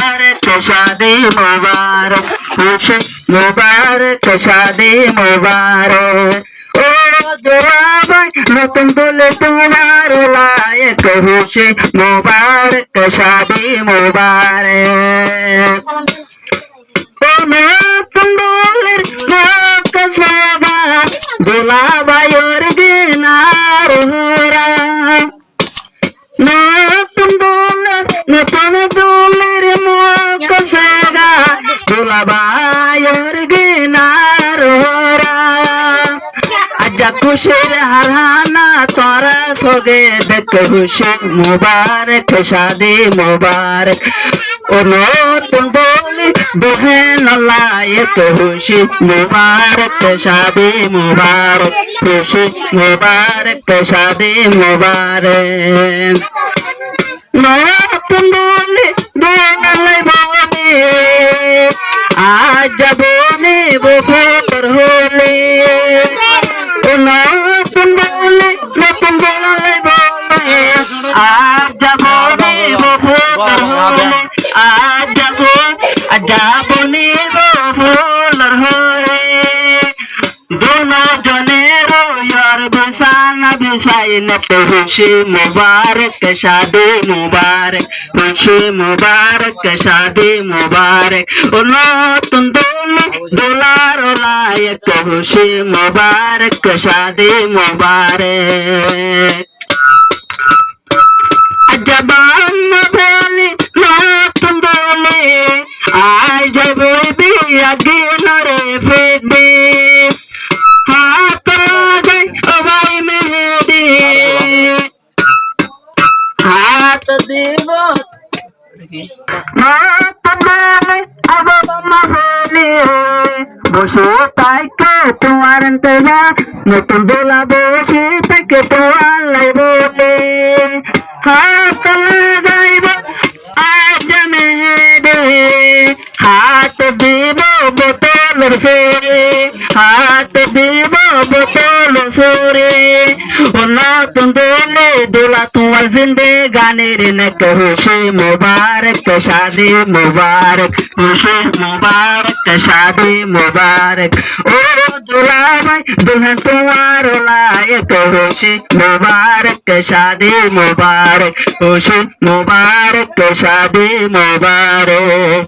मुबारक शादी मुबारक खुशी मुबारक शादी मुबारक ओ दुआ नतुन बोले तुम्हार लायक खुशी मुबारक शादी मुबारक ओ नतुन बोले कसगा दुला बायोर गिनार होरा नतुन बोले कसगा दुला बायोर गिनार होरा आजा खुशीर हराना तोरा सोगे देख खुशी मुबारक शादी मुबारक ओ नतुन बोले बहन लायक खुशी मुबारक शादी मुबारक खुशी मुबारक शादी मुबारक नतुन बोले बहन बोले आज बोने वो फोटर होले ओ नतुन बोले आज बोने वो फोटर होले आज बोने वो फोटर होले दोनों जने रो यार बसाना बिसाई न खुशी मुबारक शादी मुबारक खुशी मुबारक शादी मुबारक ओ नतुन दोलार लायक खुशी मुबारक शादी मुबारक जबान बोले नतुन बोले आज बोबी आगे नरे फेदे हाथ गए भाई मेहदी हाथ देवो বসে তাইকে তোমার না নতুন দোলা বসে তাকে তোমার বলে হাত লাগাইব আজ মেহেদে হাত দিব বোতলের সরে হাত দিব বোতলের সরে ও নতুন দোলে দোলা তোমার জিন্দে গানের নেক খুশি মুবারক শাদি মুবারক খুশি মুবারক শাদি মুবারক ও দুলা ভাই দুলহন তোমার লায়ক খুশি মুবারক শাদি মুবারক খুশি মুবারক শাদি মুবারক।